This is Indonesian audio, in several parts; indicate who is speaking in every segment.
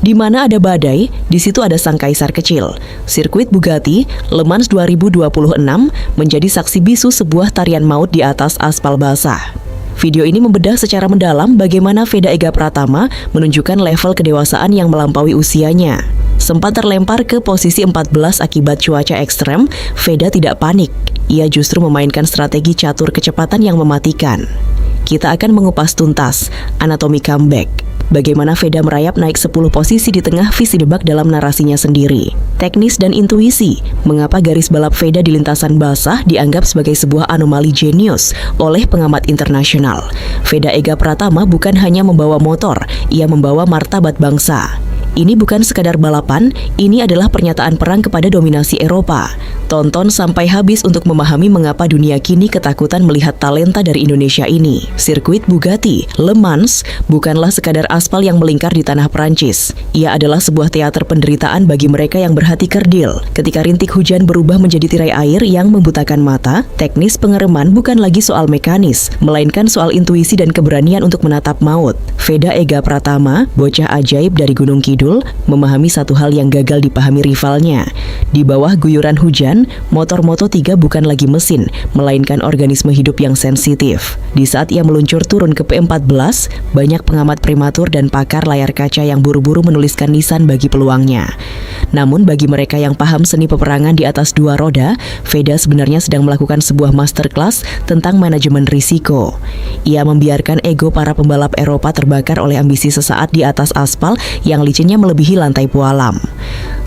Speaker 1: Di mana ada badai, di situ ada sang kaisar kecil. Sirkuit Bugatti Le Mans 2026 menjadi saksi bisu sebuah tarian maut di atas aspal basah. Video ini membedah secara mendalam bagaimana Veda Ega Pratama menunjukkan level kedewasaan yang melampaui usianya. Sempat terlempar ke posisi 14 akibat cuaca ekstrem, Veda tidak panik. Ia justru memainkan strategi catur kecepatan yang mematikan. Kita akan mengupas tuntas anatomi comeback. Bagaimana Veda merayap naik 10 posisi di tengah visi debak dalam narasinya sendiri. Teknis dan intuisi, mengapa garis balap Veda di lintasan basah dianggap sebagai sebuah anomali jenius oleh pengamat internasional. Veda Ega Pratama bukan hanya membawa motor, ia membawa martabat bangsa. Ini bukan sekadar balapan, ini adalah pernyataan perang kepada dominasi Eropa. Tonton sampai habis untuk memahami mengapa dunia kini ketakutan melihat talenta dari Indonesia ini. Sirkuit Bugatti Le Mans bukanlah sekadar aspal yang melingkar di tanah Prancis. Ia adalah sebuah teater penderitaan bagi mereka yang berhati kerdil. Ketika rintik hujan berubah menjadi tirai air yang membutakan mata, teknis pengereman bukan lagi soal mekanis, melainkan soal intuisi dan keberanian untuk menatap maut. Veda Ega Pratama, bocah ajaib dari Gunung Kidul, memahami satu hal yang gagal dipahami rivalnya. Di bawah guyuran hujan, motor Moto3 bukan lagi mesin, melainkan organisme hidup yang sensitif. Di saat ia meluncur turun ke P14, banyak pengamat prematur dan pakar layar kaca yang buru-buru menuliskan nisan bagi peluangnya. Namun bagi mereka yang paham seni peperangan di atas dua roda, Veda sebenarnya sedang melakukan sebuah masterclass tentang manajemen risiko. Ia membiarkan ego para pembalap Eropa terbakar oleh ambisi sesaat di atas aspal yang licinnya melebihi lantai pualam.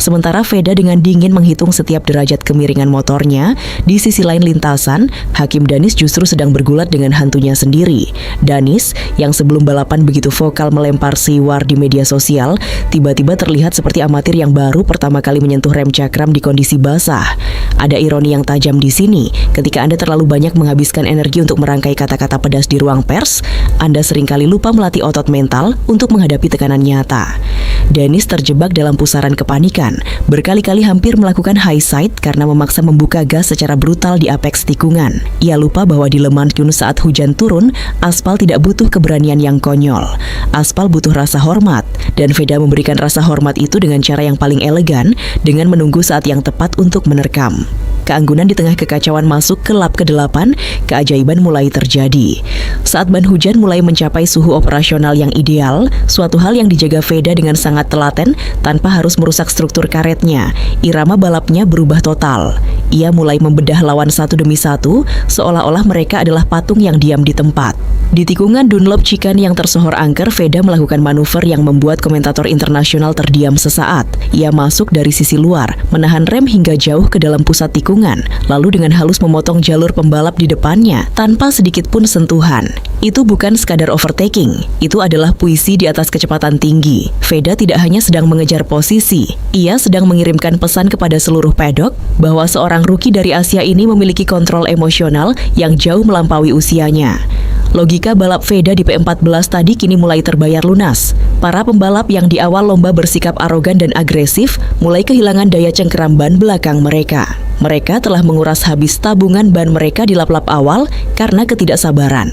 Speaker 1: Sementara Veda dengan dingin menghitung setiap derajat kemiringan motornya, di sisi lain lintasan, Hakim Danis justru sedang bergulat dengan hantunya sendiri. Danis, yang sebelum balapan begitu vokal melempar siwar di media sosial, tiba-tiba terlihat seperti amatir yang baru pertama kali menyentuh rem cakram di kondisi basah. Ada ironi yang tajam di sini, ketika Anda terlalu banyak menghabiskan energi untuk merangkai kata-kata pedas di ruang pers, Anda seringkali lupa melatih otot mental untuk menghadapi tekanan nyata. Danis terjebak dalam pusaran kepanikan, berkali-kali hampir melakukan high side karena memaksa membuka gas secara brutal di apex tikungan. Ia lupa bahwa di Le Mans saat hujan turun, aspal tidak butuh keberanian yang konyol. Aspal butuh rasa hormat, dan Veda memberikan rasa hormat itu dengan cara yang paling elegan, dengan menunggu saat yang tepat untuk menerkam. Keanggunan di tengah kekacauan masuk ke lap ke-8, keajaiban mulai terjadi. Saat ban hujan mulai mencapai suhu operasional yang ideal, suatu hal yang dijaga Veda dengan sangat telaten tanpa harus merusak struktur karetnya. Irama balapnya berubah total. Ia mulai membedah lawan satu demi satu, seolah-olah mereka adalah patung yang diam di tempat. Di tikungan Dunlop Chican yang tersohor angker, Veda melakukan manuver yang membuat komentator internasional terdiam sesaat. Ia masuk dari sisi luar, menahan rem hingga jauh ke dalam pusat tikungan, lalu dengan halus memotong jalur pembalap di depannya tanpa sedikit pun sentuhan. Itu bukan sekadar overtaking, itu adalah puisi di atas kecepatan tinggi. Veda tidak hanya sedang mengejar posisi, ia sedang mengirimkan pesan kepada seluruh pedok bahwa seorang rookie dari Asia ini memiliki kontrol emosional yang jauh melampaui usianya. Logika balap Veda di P14 tadi kini mulai terbayar lunas. Para pembalap yang di awal lomba bersikap arogan dan agresif mulai kehilangan daya cengkeram ban belakang mereka. Mereka telah menguras habis tabungan ban mereka di lap-lap awal karena ketidaksabaran.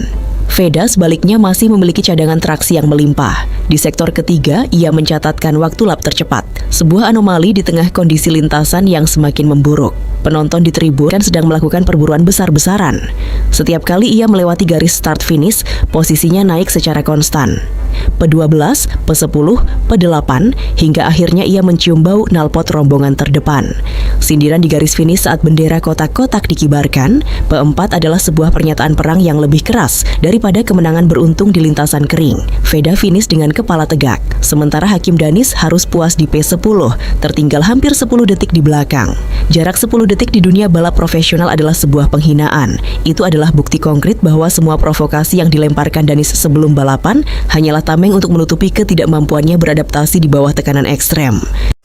Speaker 1: Veda sebaliknya masih memiliki cadangan traksi yang melimpah. Di sektor ketiga, ia mencatatkan waktu lap tercepat. Sebuah anomali di tengah kondisi lintasan yang semakin memburuk. Penonton di tribun kan sedang melakukan perburuan besar-besaran. Setiap kali ia melewati garis start-finish, posisinya naik secara konstan. P12, P10, P8, hingga akhirnya ia mencium bau knalpot rombongan terdepan. Sindiran di garis finish saat bendera kotak-kotak dikibarkan, P4 adalah sebuah pernyataan perang yang lebih keras daripada kemenangan beruntung di lintasan kering. Veda finish dengan kepala tegak, sementara Hakim Danis harus puas di P10, tertinggal hampir 10 detik di belakang. Jarak 10 detik di dunia balap profesional adalah sebuah penghinaan. Itu adalah bukti konkret bahwa semua provokasi yang dilemparkan Danis sebelum balapan hanyalah tameng untuk menutupi ketidakmampuannya beradaptasi di bawah tekanan ekstrem.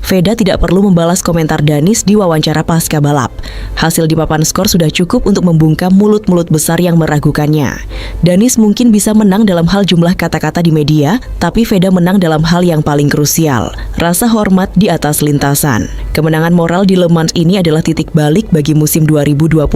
Speaker 1: Veda tidak perlu membalas komentar Danis di wawancara pasca balap. Hasil di papan skor sudah cukup untuk membungkam mulut-mulut besar yang meragukannya. Danis mungkin bisa menang dalam hal jumlah kata-kata di media, tapi Veda menang dalam hal yang paling krusial, rasa hormat di atas lintasan. Kemenangan moral di Le Mans ini adalah titik balik bagi musim 2026.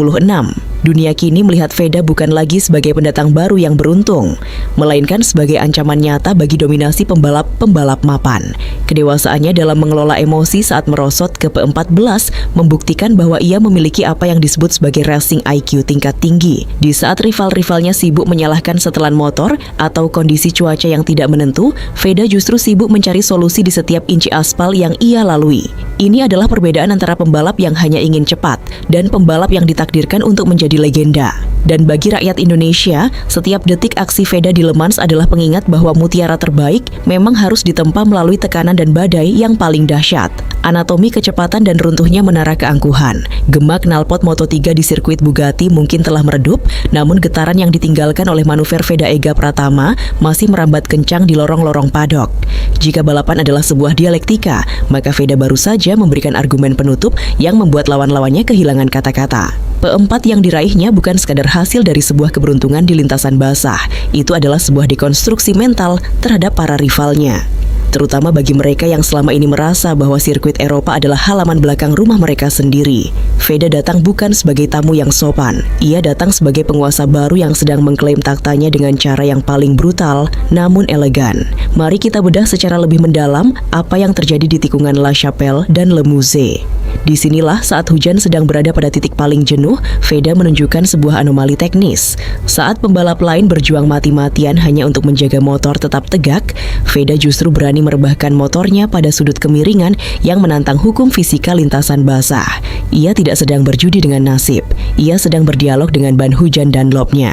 Speaker 1: Dunia kini melihat Veda bukan lagi sebagai pendatang baru yang beruntung, melainkan sebagai ancaman nyata bagi dominasi pembalap-pembalap mapan. Kedewasaannya dalam mengelola emosi saat merosot ke P14 membuktikan bahwa ia memiliki apa yang disebut sebagai racing IQ tingkat tinggi. Di saat rival-rivalnya sibuk menyalahkan setelan motor atau kondisi cuaca yang tidak menentu, Veda justru sibuk mencari solusi di setiap inci aspal yang ia lalui. Ini adalah perbedaan antara pembalap yang hanya ingin cepat dan pembalap yang ditakdirkan untuk menjadi legenda. Dan bagi rakyat Indonesia, setiap detik aksi Veda di Le Mans adalah pengingat bahwa mutiara terbaik memang harus ditempa melalui tekanan dan badai yang paling dahsyat. Anatomi kecepatan dan runtuhnya menara keangkuhan. Gema knalpot Moto3 di sirkuit Bugatti mungkin telah meredup, namun getaran yang ditinggalkan oleh manuver Veda Ega Pratama masih merambat kencang di lorong-lorong padok. Jika balapan adalah sebuah dialektika, maka Veda baru saja memberikan argumen penutup yang membuat lawan-lawannya kehilangan kata-kata. P4 yang diraihnya bukan sekadar hasil dari sebuah keberuntungan di lintasan basah, itu adalah sebuah dekonstruksi mental terhadap para rivalnya. Terutama bagi mereka yang selama ini merasa bahwa sirkuit Eropa adalah halaman belakang rumah mereka sendiri. Veda datang bukan sebagai tamu yang sopan. Ia datang sebagai penguasa baru yang sedang mengklaim taktanya dengan cara yang paling brutal, namun elegan. Mari kita bedah secara lebih mendalam apa yang terjadi di tikungan La Chapelle dan Le Musée. Disinilah saat hujan sedang berada pada titik paling jenuh, Veda menunjukkan sebuah anomali teknis. Saat pembalap lain berjuang mati-matian hanya untuk menjaga motor tetap tegak, Veda justru berani merebahkan motornya pada sudut kemiringan yang menantang hukum fisika lintasan basah. Ia tidak sedang berjudi dengan nasib, ia sedang berdialog dengan ban hujan Dunlopnya.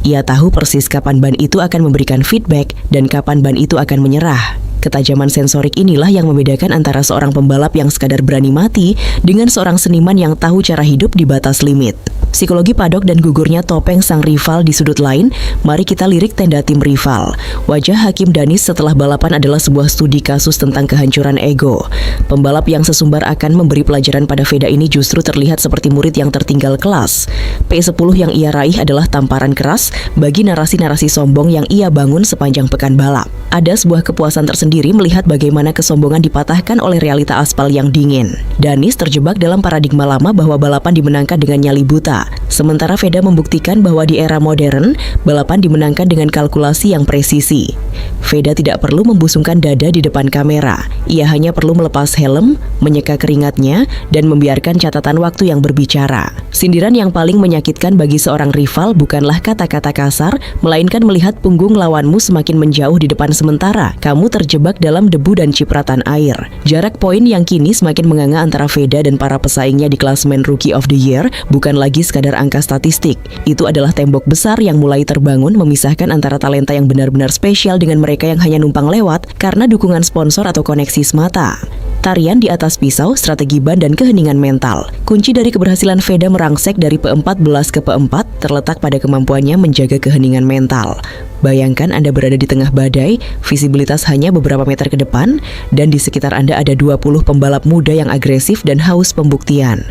Speaker 1: Ia tahu persis kapan ban itu akan memberikan feedback dan kapan ban itu akan menyerah. Ketajaman sensorik inilah yang membedakan antara seorang pembalap yang sekadar berani mati dengan seorang seniman yang tahu cara hidup di batas limit. Psikologi padok dan gugurnya topeng sang rival di sudut lain, mari kita lirik tenda tim rival. Wajah Hakim Danis setelah balapan adalah sebuah studi kasus tentang kehancuran ego. Pembalap yang sesumbar akan memberi pelajaran pada Veda ini justru terlihat seperti murid yang tertinggal kelas. P10 yang ia raih adalah tamparan keras bagi narasi-narasi sombong yang ia bangun sepanjang pekan balap. Ada sebuah kepuasan tersendiri melihat bagaimana kesombongan dipatahkan oleh realita aspal yang dingin. Danis terjebak dalam paradigma lama bahwa balapan dimenangkan dengan nyali buta. Sementara Veda membuktikan bahwa di era modern, balapan dimenangkan dengan kalkulasi yang presisi. Veda tidak perlu membusungkan dada di depan kamera. Ia hanya perlu melepas helm, menyeka keringatnya, dan membiarkan catatan waktu yang berbicara. Sindiran yang paling menyakitkan bagi seorang rival bukanlah kata-kata kasar, melainkan melihat punggung lawanmu semakin menjauh di depan sementara kamu terjebak dalam debu dan cipratan air. Jarak poin yang kini semakin menganga antara Veda dan para pesaingnya di klasemen Rookie of the Year bukan lagi sekadar angka statistik. Itu adalah tembok besar yang mulai terbangun memisahkan antara talenta yang benar-benar spesial dengan mereka yang hanya numpang lewat karena dukungan sponsor atau koneksi semata. Tarian di atas pisau, strategi ban, dan keheningan mental. Kunci dari keberhasilan Veda merangsek dari P14 ke P4 terletak pada kemampuannya menjaga keheningan mental. Bayangkan Anda berada di tengah badai, visibilitas hanya beberapa meter ke depan, dan di sekitar Anda ada 20 pembalap muda yang agresif dan haus pembuktian.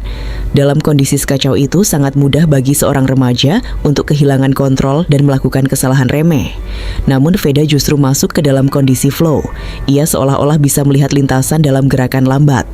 Speaker 1: Dalam kondisi sekacau itu, sangat mudah bagi seorang remaja untuk kehilangan kontrol dan melakukan kesalahan remeh. Namun Veda justru masuk ke dalam kondisi flow. Ia seolah-olah bisa melihat lintasan dalam gerakan lambat.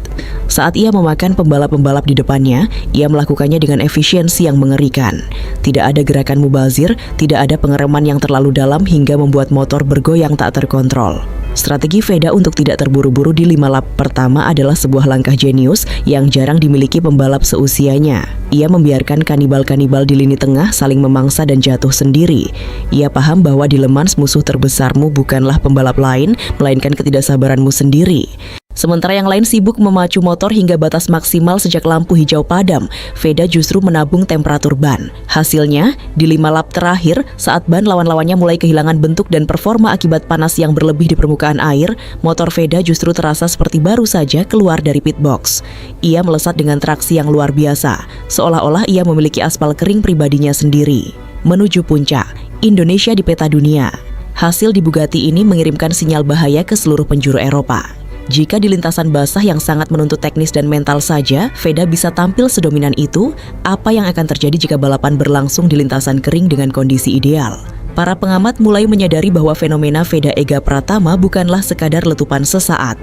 Speaker 1: Saat ia memakan pembalap-pembalap di depannya, ia melakukannya dengan efisiensi yang mengerikan. Tidak ada gerakan mubazir, tidak ada pengereman yang terlalu dalam hingga membuat motor bergoyang tak terkontrol. Strategi Veda untuk tidak terburu-buru di 5 lap pertama adalah sebuah langkah jenius yang jarang dimiliki pembalap seusianya. Ia membiarkan kanibal-kanibal di lini tengah saling memangsa dan jatuh sendiri. Ia paham bahwa di Le Mans musuh terbesarmu bukanlah pembalap lain, melainkan ketidaksabaranmu sendiri. Sementara yang lain sibuk memacu motor hingga batas maksimal sejak lampu hijau padam, Veda justru menabung temperatur ban. Hasilnya, di 5 lap terakhir, saat ban lawan-lawannya mulai kehilangan bentuk dan performa akibat panas yang berlebih di permukaan air, motor Veda justru terasa seperti baru saja keluar dari pit box. Ia melesat dengan traksi yang luar biasa, seolah-olah ia memiliki aspal kering pribadinya sendiri. Menuju puncak, Indonesia di peta dunia. Hasil di Bugatti ini mengirimkan sinyal bahaya ke seluruh penjuru Eropa. Jika di lintasan basah yang sangat menuntut teknis dan mental saja, Veda bisa tampil sedominan itu, apa yang akan terjadi jika balapan berlangsung di lintasan kering dengan kondisi ideal? Para pengamat mulai menyadari bahwa fenomena Veda Ega Pratama bukanlah sekadar letupan sesaat.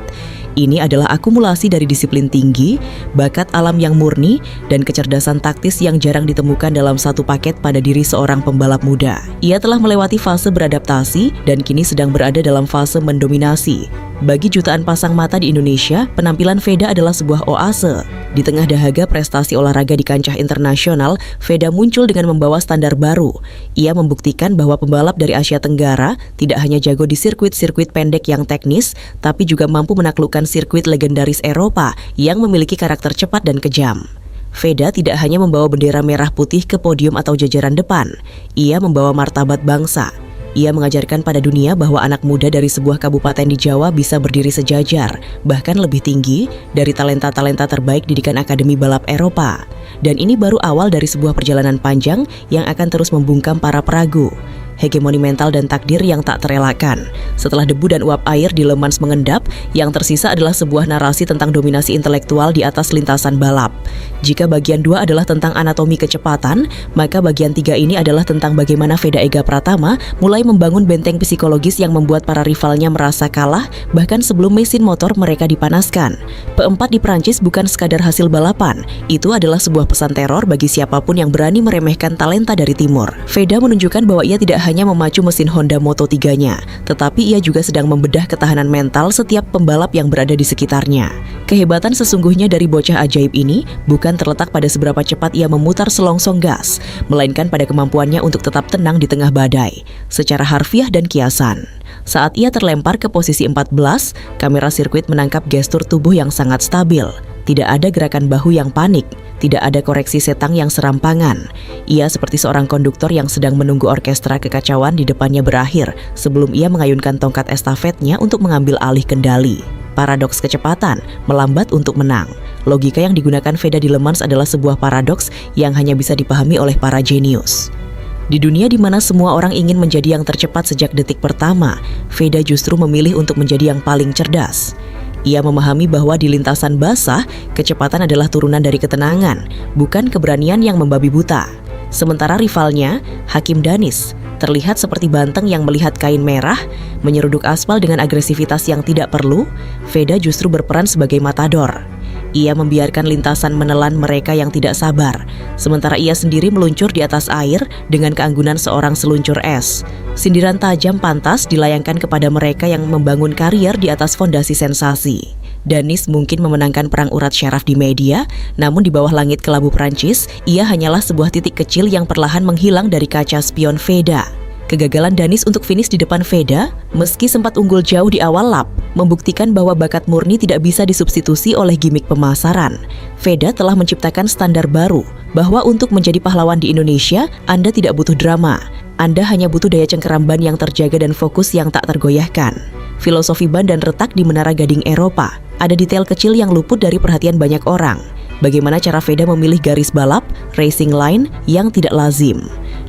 Speaker 1: Ini adalah akumulasi dari disiplin tinggi, bakat alam yang murni, dan kecerdasan taktis yang jarang ditemukan dalam satu paket pada diri seorang pembalap muda. Ia telah melewati fase beradaptasi dan kini sedang berada dalam fase mendominasi. Bagi jutaan pasang mata di Indonesia, penampilan Veda adalah sebuah oase. Di tengah dahaga prestasi olahraga di kancah internasional, Veda muncul dengan membawa standar baru. Ia membuktikan bahwa pembalap dari Asia Tenggara tidak hanya jago di sirkuit-sirkuit pendek yang teknis, tapi juga mampu menaklukkan sirkuit legendaris Eropa yang memiliki karakter cepat dan kejam. Veda tidak hanya membawa bendera merah putih ke podium atau jajaran depan, ia membawa martabat bangsa. Ia mengajarkan pada dunia bahwa anak muda dari sebuah kabupaten di Jawa bisa berdiri sejajar, bahkan lebih tinggi dari talenta-talenta terbaik didikan Akademi Balap Eropa. Dan ini baru awal dari sebuah perjalanan panjang yang akan terus membungkam para peragu. Hegemoni mental dan takdir yang tak terelakkan. Setelah debu dan uap air di Le Mans mengendap, yang tersisa adalah sebuah narasi tentang dominasi intelektual di atas lintasan balap. Jika bagian 2 adalah tentang anatomi kecepatan, maka bagian 3 ini adalah tentang bagaimana Veda Ega Pratama mulai membangun benteng psikologis yang membuat para rivalnya merasa kalah bahkan sebelum mesin motor mereka dipanaskan. P4 di Prancis bukan sekadar hasil balapan, itu adalah sebuah pesan teror bagi siapapun yang berani meremehkan talenta dari timur. Veda menunjukkan bahwa ia tidak hanya memacu mesin Honda Moto3-nya, tetapi ia juga sedang membedah ketahanan mental setiap pembalap yang berada di sekitarnya. Kehebatan sesungguhnya dari bocah ajaib ini bukan terletak pada seberapa cepat ia memutar selongsong gas, melainkan pada kemampuannya untuk tetap tenang di tengah badai, secara harfiah dan kiasan. Saat ia terlempar ke posisi 14, kamera sirkuit menangkap gestur tubuh yang sangat stabil. Tidak ada gerakan bahu yang panik, tidak ada koreksi setang yang serampangan. Ia seperti seorang konduktor yang sedang menunggu orkestra kekacauan di depannya berakhir sebelum ia mengayunkan tongkat estafetnya untuk mengambil alih kendali. Paradoks kecepatan, melambat untuk menang. Logika yang digunakan Veda di Le Mans adalah sebuah paradoks yang hanya bisa dipahami oleh para jenius. Di dunia di mana semua orang ingin menjadi yang tercepat sejak detik pertama, Veda justru memilih untuk menjadi yang paling cerdas. Ia memahami bahwa di lintasan basah, kecepatan adalah turunan dari ketenangan, bukan keberanian yang membabi buta. Sementara rivalnya, Hakim Danis, terlihat seperti banteng yang melihat kain merah, menyeruduk aspal dengan agresivitas yang tidak perlu. Veda justru berperan sebagai matador. Ia membiarkan lintasan menelan mereka yang tidak sabar, sementara ia sendiri meluncur di atas air dengan keanggunan seorang seluncur es. Sindiran tajam pantas dilayangkan kepada mereka yang membangun karier di atas fondasi sensasi. Danis mungkin memenangkan perang urat syaraf di media, namun di bawah langit kelabu Prancis, ia hanyalah sebuah titik kecil yang perlahan menghilang dari kaca spion Veda. Kegagalan Danis untuk finish di depan Veda, meski sempat unggul jauh di awal lap, membuktikan bahwa bakat murni tidak bisa disubstitusi oleh gimik pemasaran. Veda telah menciptakan standar baru, bahwa untuk menjadi pahlawan di Indonesia, Anda tidak butuh drama. Anda hanya butuh daya cengkeram ban yang terjaga dan fokus yang tak tergoyahkan. Filosofi ban dan retak di Menara Gading Eropa, ada detail kecil yang luput dari perhatian banyak orang. Bagaimana cara Veda memilih garis balap, racing line, yang tidak lazim.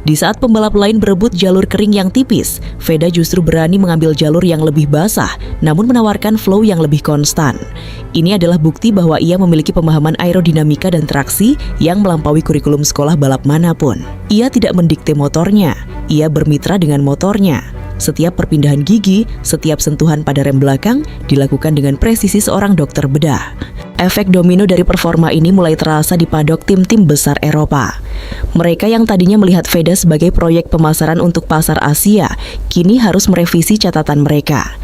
Speaker 1: Di saat pembalap lain berebut jalur kering yang tipis, Veda justru berani mengambil jalur yang lebih basah, namun menawarkan flow yang lebih konstan. Ini adalah bukti bahwa ia memiliki pemahaman aerodinamika dan traksi yang melampaui kurikulum sekolah balap manapun. Ia tidak mendikte motornya, ia bermitra dengan motornya. Setiap perpindahan gigi, setiap sentuhan pada rem belakang dilakukan dengan presisi seorang dokter bedah. Efek domino dari performa ini mulai terasa di padok tim-tim besar Eropa. Mereka yang tadinya melihat Veda sebagai proyek pemasaran untuk pasar Asia, kini harus merevisi catatan mereka.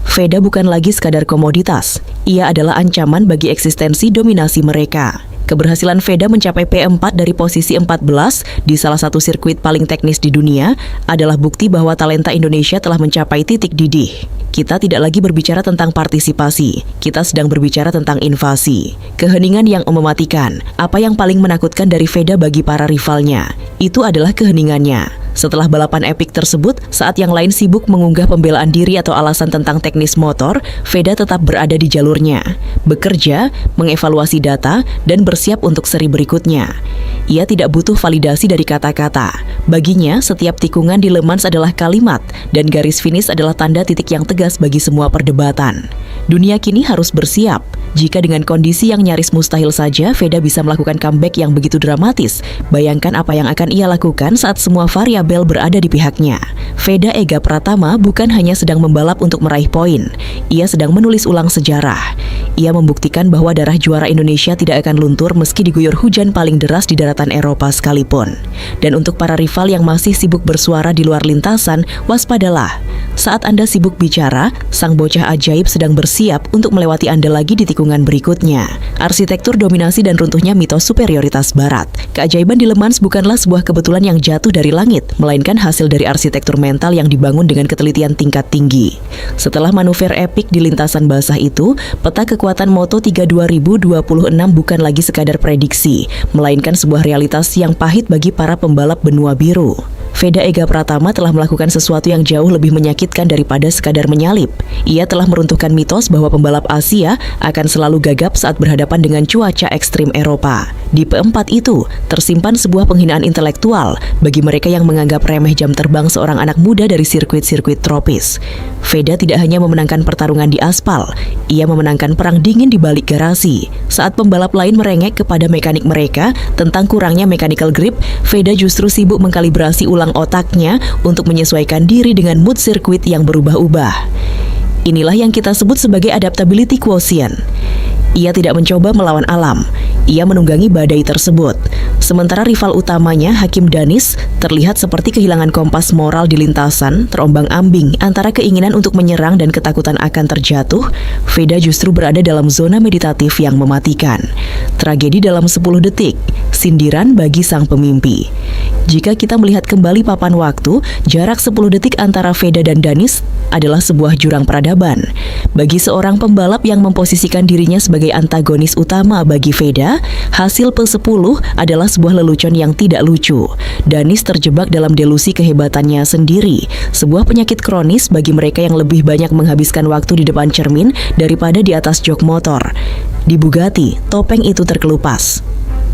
Speaker 1: Veda bukan lagi sekadar komoditas, ia adalah ancaman bagi eksistensi dominasi mereka. Keberhasilan Veda mencapai P4 dari posisi 14 di salah satu sirkuit paling teknis di dunia adalah bukti bahwa talenta Indonesia telah mencapai titik didih. Kita tidak lagi berbicara tentang partisipasi, kita sedang berbicara tentang invasi. Keheningan yang mematikan, apa yang paling menakutkan dari Veda bagi para rivalnya, itu adalah keheningannya. Setelah balapan epik tersebut, saat yang lain sibuk mengunggah pembelaan diri atau alasan tentang teknis motor, Veda tetap berada di jalurnya, bekerja, mengevaluasi data, dan bersiap untuk seri berikutnya. Ia tidak butuh validasi dari kata-kata. Baginya, setiap tikungan di Le Mans adalah kalimat, dan garis finish adalah tanda titik yang tegas bagi semua perdebatan. Dunia kini harus bersiap. Jika dengan kondisi yang nyaris mustahil saja, Veda bisa melakukan comeback yang begitu dramatis, bayangkan apa yang akan ia lakukan saat semua variabel berada di pihaknya. Veda Ega Pratama bukan hanya sedang membalap untuk meraih poin, ia sedang menulis ulang sejarah. Ia membuktikan bahwa darah juara Indonesia tidak akan luntur meski diguyur hujan paling deras di daratan Eropa sekalipun. Dan untuk para rival yang masih sibuk bersuara di luar lintasan, waspadalah. Saat Anda sibuk bicara, sang bocah ajaib sedang bersiap untuk melewati Anda lagi di tikungan berikutnya. Arsitektur dominasi dan runtuhnya mitos superioritas Barat. Keajaiban di Le Mans bukanlah sebuah kebetulan yang jatuh dari langit, melainkan hasil dari arsitektur mental yang dibangun dengan ketelitian tingkat tinggi. Setelah manuver epik di lintasan basah itu, peta kekuatan Moto3 2026 bukan lagi sekadar prediksi, melainkan sebuah realitas yang pahit bagi para pembalap benua biru. Veda Ega Pratama telah melakukan sesuatu yang jauh lebih menyakitkan daripada sekadar menyalip. Ia telah meruntuhkan mitos bahwa pembalap Asia akan selalu gagap saat berhadapan dengan cuaca ekstrim Eropa. Di P4 itu, tersimpan sebuah penghinaan intelektual bagi mereka yang menganggap remeh jam terbang seorang anak muda dari sirkuit-sirkuit tropis. Veda tidak hanya memenangkan pertarungan di aspal, ia memenangkan perang dingin di balik garasi. Saat pembalap lain merengek kepada mekanik mereka tentang kurangnya mechanical grip, Veda justru sibuk mengkalibrasi ulang otaknya untuk menyesuaikan diri dengan mood sirkuit yang berubah-ubah. Inilah yang kita sebut sebagai adaptability quotient. Ia tidak mencoba melawan alam, ia menunggangi badai tersebut. Sementara rival utamanya, Hakim Danis, terlihat seperti kehilangan kompas moral di lintasan, terombang-ambing antara keinginan untuk menyerang dan ketakutan akan terjatuh. Veda justru berada dalam zona meditatif yang mematikan. Tragedi dalam 10 detik, sindiran bagi sang pemimpi. Jika kita melihat kembali papan waktu, jarak 10 detik antara Veda dan Danis adalah sebuah jurang peradaban. Bagi seorang pembalap yang memposisikan dirinya sebagai antagonis utama bagi Veda, hasil P10 adalah sebuah lelucon yang tidak lucu. Danis terjebak dalam delusi kehebatannya sendiri, sebuah penyakit kronis bagi mereka yang lebih banyak menghabiskan waktu di depan cermin daripada di atas jok motor. Di Bugatti, topeng itu terkelupas.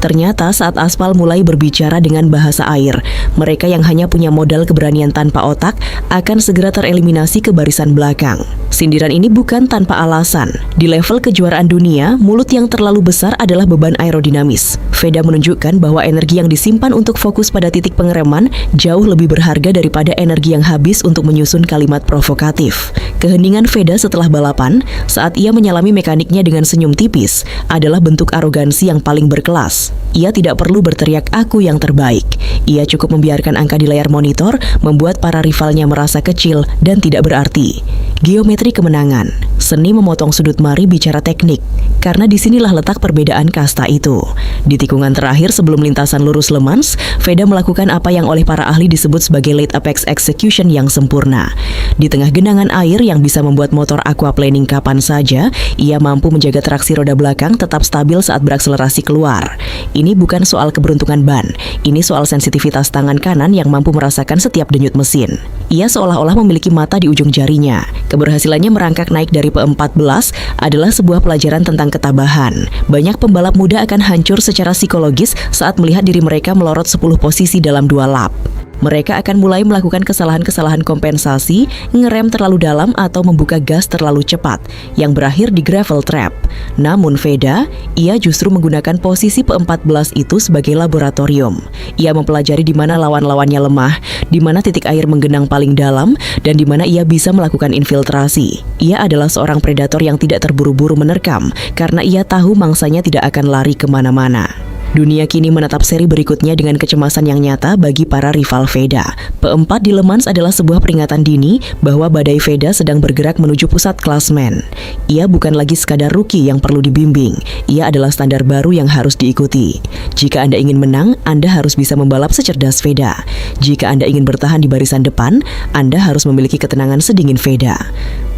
Speaker 1: Ternyata saat aspal mulai berbicara dengan bahasa air, mereka yang hanya punya modal keberanian tanpa otak akan segera tereliminasi ke barisan belakang. Sindiran ini bukan tanpa alasan. Di level kejuaraan dunia, mulut yang terlalu besar adalah beban aerodinamis. Veda menunjukkan bahwa energi yang disimpan untuk fokus pada titik pengereman jauh lebih berharga daripada energi yang habis untuk menyusun kalimat provokatif. Keheningan Veda setelah balapan, saat ia menyalami mekaniknya dengan senyum tipis, adalah bentuk arogansi yang paling berkelas. Ia tidak perlu berteriak "aku yang terbaik". Ia cukup membiarkan angka di layar monitor membuat para rivalnya merasa kecil dan tidak berarti. Geometri kemenangan, seni memotong sudut mari bicara teknik, karena disinilah letak perbedaan kasta itu. Di tikungan terakhir sebelum lintasan lurus Le Mans, Veda melakukan apa yang oleh para ahli disebut sebagai late apex execution yang sempurna. Di tengah genangan air yang bisa membuat motor aquaplaning kapan saja, ia mampu menjaga traksi roda belakang tetap stabil saat berakselerasi keluar. Ini bukan soal keberuntungan ban, ini soal sensitivitas tangan kanan yang mampu merasakan setiap denyut mesin. Ia seolah-olah memiliki mata di ujung jarinya. Keberhasilannya merangkak naik dari P14 adalah sebuah pelajaran tentang ketabahan. Banyak pembalap muda akan hancur secara psikologis saat melihat diri mereka melorot 10 posisi dalam 2 lap. Mereka akan mulai melakukan kesalahan-kesalahan kompensasi, ngerem terlalu dalam atau membuka gas terlalu cepat, yang berakhir di gravel trap. Namun Veda, ia justru menggunakan posisi P14 itu sebagai laboratorium. Ia mempelajari di mana lawan-lawannya lemah, di mana titik air menggenang paling dalam, dan di mana ia bisa melakukan infiltrasi. Ia adalah seorang predator yang tidak terburu-buru menerkam, karena ia tahu mangsanya tidak akan lari kemana-mana. Dunia kini menatap seri berikutnya dengan kecemasan yang nyata bagi para rival Veda. P4 di Le Mans adalah sebuah peringatan dini bahwa badai Veda sedang bergerak menuju pusat klasmen. Ia bukan lagi sekadar rookie yang perlu dibimbing, ia adalah standar baru yang harus diikuti. Jika Anda ingin menang, Anda harus bisa membalap secerdas Veda. Jika Anda ingin bertahan di barisan depan, Anda harus memiliki ketenangan sedingin Veda.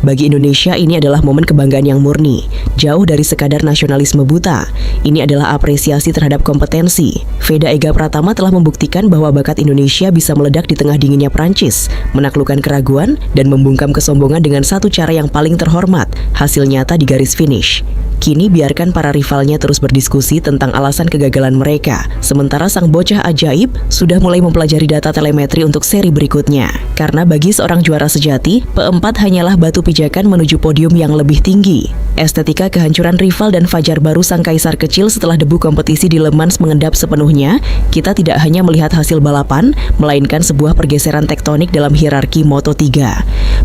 Speaker 1: Bagi Indonesia, ini adalah momen kebanggaan yang murni, jauh dari sekadar nasionalisme buta. Ini adalah apresiasi terhadap kompetensi. Veda Ega Pratama telah membuktikan bahwa bakat Indonesia bisa meledak di tengah dinginnya Prancis, menaklukkan keraguan, dan membungkam kesombongan dengan satu cara yang paling terhormat, hasil nyata di garis finish. Kini biarkan para rivalnya terus berdiskusi tentang alasan kegagalan mereka, sementara sang bocah ajaib sudah mulai mempelajari data telemetri untuk seri berikutnya. Karena bagi seorang juara sejati, P4 hanyalah batu pijakan menuju podium yang lebih tinggi. Estetika kehancuran rival dan fajar baru sang kaisar kecil setelah debu kompetisi di Le Mans mengendap sepenuhnya, kita tidak hanya melihat hasil balapan, melainkan sebuah pergeseran tektonik dalam hierarki Moto3.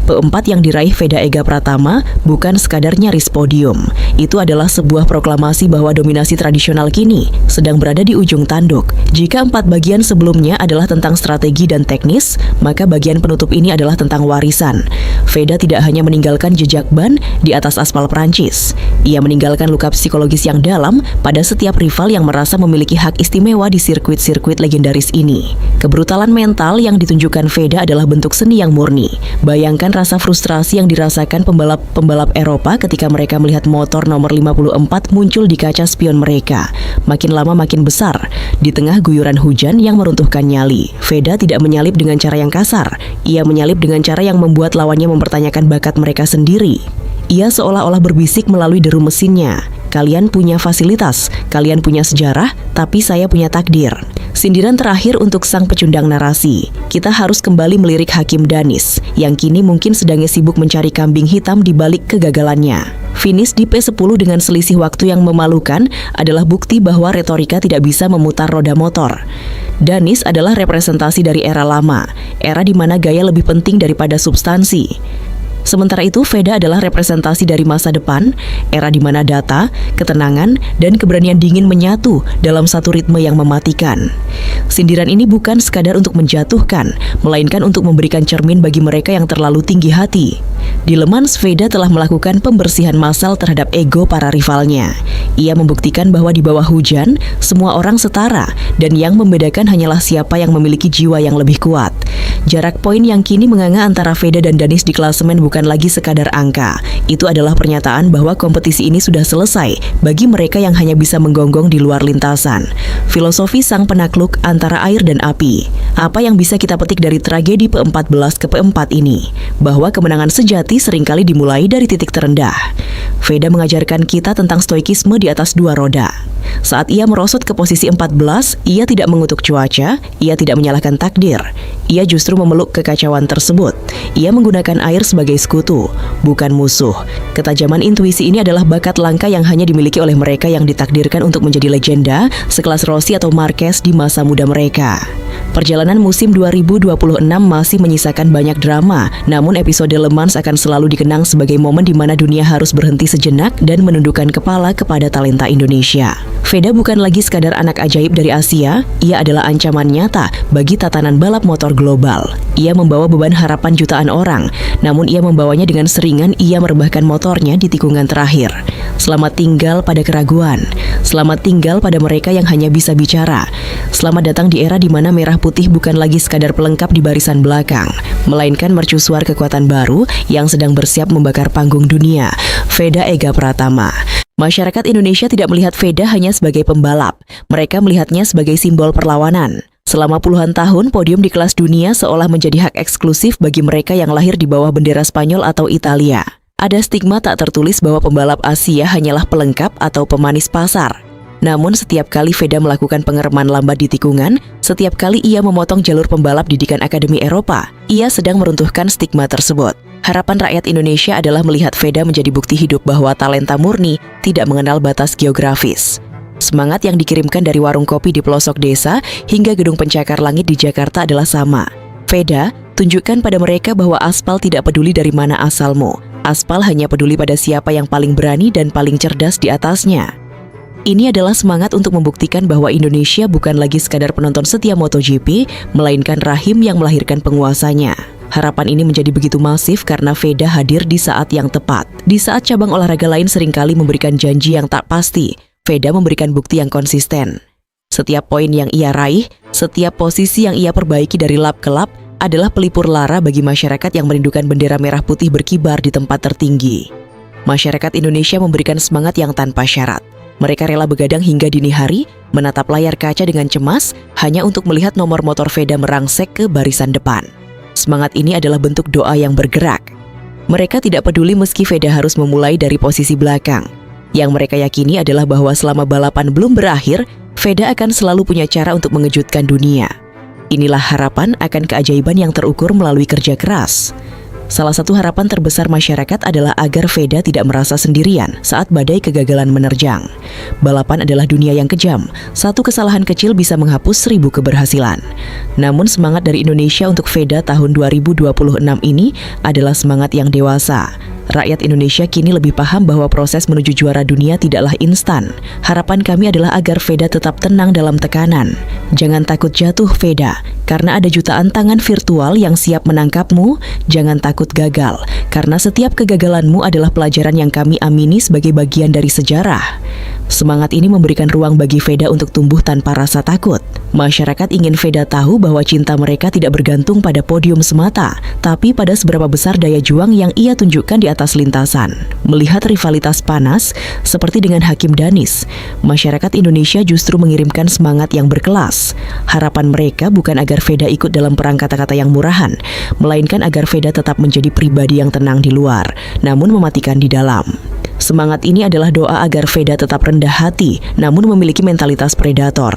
Speaker 1: P4 yang diraih Veda Ega Pratama bukan sekadar nyaris podium, itu adalah adalah sebuah proklamasi bahwa dominasi tradisional kini sedang berada di ujung tanduk. Jika 4 bagian sebelumnya adalah tentang strategi dan teknis, maka bagian penutup ini adalah tentang warisan. Veda tidak hanya meninggalkan jejak ban di atas aspal Prancis, ia meninggalkan luka psikologis yang dalam pada setiap rival yang merasa memiliki hak istimewa di sirkuit-sirkuit legendaris ini. Kebrutalan mental yang ditunjukkan Veda adalah bentuk seni yang murni. Bayangkan rasa frustrasi yang dirasakan pembalap Eropa ketika mereka melihat motor nomor 54 muncul di kaca spion mereka. Makin lama makin besar, di tengah guyuran hujan yang meruntuhkan nyali. Veda tidak menyalip dengan cara yang kasar, ia menyalip dengan cara yang membuat lawannya mempertanyakan bakat mereka sendiri. Ia seolah-olah berbisik melalui deru mesinnya. Kalian punya fasilitas, kalian punya sejarah, tapi saya punya takdir. Sindiran terakhir untuk sang pecundang narasi. Kita harus kembali melirik Hakim Danis, yang kini mungkin sedang sibuk mencari kambing hitam di balik kegagalannya. Finish di P10 dengan selisih waktu yang memalukan adalah bukti bahwa retorika tidak bisa memutar roda motor. Danis adalah representasi dari era lama, era di mana gaya lebih penting daripada substansi. Sementara itu, Veda adalah representasi dari masa depan, era di mana data, ketenangan, dan keberanian dingin menyatu dalam satu ritme yang mematikan. Sindiran ini bukan sekadar untuk menjatuhkan, melainkan untuk memberikan cermin bagi mereka yang terlalu tinggi hati. Di Le Mans, Veda telah melakukan pembersihan massal terhadap ego para rivalnya. Ia membuktikan bahwa di bawah hujan, semua orang setara, dan yang membedakan hanyalah siapa yang memiliki jiwa yang lebih kuat. Jarak poin yang kini menganga antara Veda dan Danis di klasemen bukan lagi sekadar angka. Itu adalah pernyataan bahwa kompetisi ini sudah selesai bagi mereka yang hanya bisa menggonggong di luar lintasan. Filosofi sang penakluk antara air dan api. Apa yang bisa kita petik dari tragedi P14 ke P4 ini? Bahwa kemenangan sejati seringkali dimulai dari titik terendah. Veda mengajarkan kita tentang stoikisme di atas 2 roda. Saat ia merosot ke posisi 14, ia tidak mengutuk cuaca, ia tidak menyalahkan takdir. Ia justru memeluk kekacauan tersebut. Ia menggunakan air sebagai sekutu, bukan musuh. Ketajaman intuisi ini adalah bakat langka yang hanya dimiliki oleh mereka yang ditakdirkan untuk menjadi legenda, sekelas Rossi atau Marquez di masa muda mereka. Perjalanan musim 2026 masih menyisakan banyak drama, namun episode Le Mans akan selalu dikenang sebagai momen di mana dunia harus berhenti sejenak dan menundukkan kepala kepada talenta Indonesia. Veda bukan lagi sekadar anak ajaib dari Asia, ia adalah ancaman nyata bagi tatanan balap motor global. Ia membawa beban harapan jutaan orang, namun ia membawanya dengan seringan ia merebahkan motornya di tikungan terakhir. Selamat tinggal pada keraguan, selamat tinggal pada mereka yang hanya bisa bicara. Selamat datang di era di mana merah putih bukan lagi sekadar pelengkap di barisan belakang, melainkan mercusuar kekuatan baru yang sedang bersiap membakar panggung dunia. Veda Ega Pratama. Masyarakat Indonesia tidak melihat Veda hanya sebagai pembalap, mereka melihatnya sebagai simbol perlawanan. Selama puluhan tahun, podium di kelas dunia seolah menjadi hak eksklusif bagi mereka yang lahir di bawah bendera Spanyol atau Italia. Ada stigma tak tertulis bahwa pembalap Asia hanyalah pelengkap atau pemanis pasar. Namun setiap kali Veda melakukan pengereman lambat di tikungan, setiap kali ia memotong jalur pembalap didikan Akademi Eropa, ia sedang meruntuhkan stigma tersebut. Harapan rakyat Indonesia adalah melihat Veda menjadi bukti hidup bahwa talenta murni tidak mengenal batas geografis. Semangat yang dikirimkan dari warung kopi di pelosok desa hingga gedung pencakar langit di Jakarta adalah sama. Veda, tunjukkan pada mereka bahwa aspal tidak peduli dari mana asalmu. Aspal hanya peduli pada siapa yang paling berani dan paling cerdas di atasnya. Ini adalah semangat untuk membuktikan bahwa Indonesia bukan lagi sekadar penonton setia MotoGP, melainkan rahim yang melahirkan penguasanya. Harapan ini menjadi begitu masif karena Veda hadir di saat yang tepat. Di saat cabang olahraga lain seringkali memberikan janji yang tak pasti, Veda memberikan bukti yang konsisten. Setiap poin yang ia raih, setiap posisi yang ia perbaiki dari lap ke lap adalah pelipur lara bagi masyarakat yang merindukan bendera merah putih berkibar di tempat tertinggi. Masyarakat Indonesia memberikan semangat yang tanpa syarat. Mereka rela begadang hingga dini hari, menatap layar kaca dengan cemas, hanya untuk melihat nomor motor Veda merangsek ke barisan depan. Semangat ini adalah bentuk doa yang bergerak. Mereka tidak peduli meski Veda harus memulai dari posisi belakang. Yang mereka yakini adalah bahwa selama balapan belum berakhir, Veda akan selalu punya cara untuk mengejutkan dunia. Inilah harapan akan keajaiban yang terukur melalui kerja keras. Salah satu harapan terbesar masyarakat adalah agar Veda tidak merasa sendirian saat badai kegagalan menerjang. Balapan adalah dunia yang kejam. Satu kesalahan kecil bisa menghapus 1000 keberhasilan. Namun semangat dari Indonesia untuk Veda tahun 2026 ini adalah semangat yang dewasa. Rakyat Indonesia kini lebih paham bahwa proses menuju juara dunia tidaklah instan. Harapan kami adalah agar Veda tetap tenang dalam tekanan. Jangan takut jatuh, Veda, karena ada jutaan tangan virtual yang siap menangkapmu. Jangan takut gagal, karena setiap kegagalanmu adalah pelajaran yang kami amini sebagai bagian dari sejarah. Semangat ini memberikan ruang bagi Veda untuk tumbuh tanpa rasa takut. Masyarakat ingin Veda tahu bahwa cinta mereka tidak bergantung pada podium semata, tapi pada seberapa besar daya juang yang ia tunjukkan di atas lintasan. Melihat rivalitas panas, seperti dengan Hakim Danis, masyarakat Indonesia justru mengirimkan semangat yang berkelas. Harapan mereka bukan agar Veda ikut dalam perang kata-kata yang murahan, melainkan agar Veda tetap menjadi pribadi yang tenang di luar, namun mematikan di dalam. Semangat ini adalah doa agar Veda tetap rendah hati, namun memiliki mentalitas predator.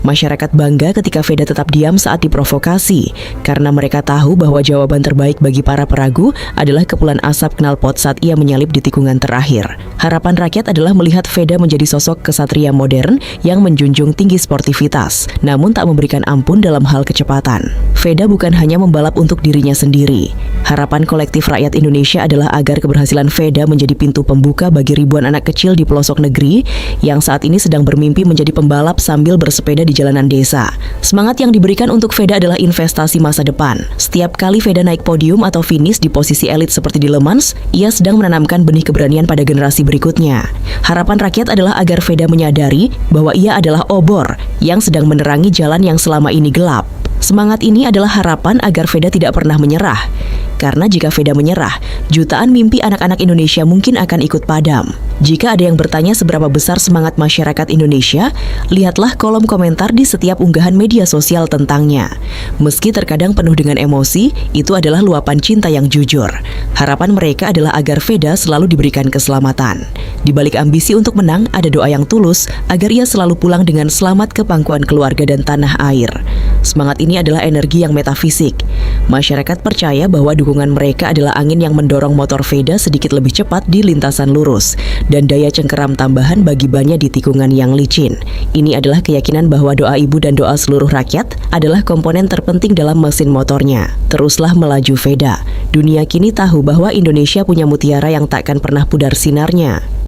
Speaker 1: Masyarakat bangga ketika Veda tetap diam saat diprovokasi, karena mereka tahu bahwa jawaban terbaik bagi para peragu adalah kepulan asap knalpot saat ia menyalip di tikungan terakhir. Harapan rakyat adalah melihat Veda menjadi sosok kesatria modern yang menjunjung tinggi sportivitas, namun tak memberikan ampun dalam hal kecepatan. Veda bukan hanya membalap untuk dirinya sendiri. Harapan kolektif rakyat Indonesia adalah agar keberhasilan Veda menjadi pintu pembuka bagi ribuan anak kecil di pelosok negeri yang saat ini sedang bermimpi menjadi pembalap sambil bersepeda di jalanan desa. Semangat yang diberikan untuk Veda adalah investasi masa depan. Setiap kali Veda naik podium atau finish di posisi elit seperti di Le Mans, ia sedang menanamkan benih keberanian pada generasi berikutnya. Harapan rakyat adalah agar Veda menyadari bahwa ia adalah obor yang sedang menerangi jalan yang selama ini gelap. Semangat ini adalah harapan agar Veda tidak pernah menyerah. Karena jika Veda menyerah, jutaan mimpi anak-anak Indonesia mungkin akan ikut padam. Jika ada yang bertanya seberapa besar semangat masyarakat Indonesia, lihatlah kolom komentar di setiap unggahan media sosial tentangnya. Meski terkadang penuh dengan emosi, itu adalah luapan cinta yang jujur. Harapan mereka adalah agar Veda selalu diberikan keselamatan. Di balik ambisi untuk menang, ada doa yang tulus agar ia selalu pulang dengan selamat ke pangkuan keluarga dan tanah air. Semangat ini adalah energi yang metafisik. Masyarakat percaya bahwa dukungan mereka adalah angin yang mendorong motor Veda sedikit lebih cepat di lintasan lurus dan daya cengkeram tambahan bagi bannya di tikungan yang licin. Ini adalah keyakinan bahwa doa ibu dan doa seluruh rakyat adalah komponen terpenting dalam mesin motornya. Teruslah melaju, Veda. Dunia kini tahu bahwa Indonesia punya mutiara yang takkan pernah pudar sinarnya.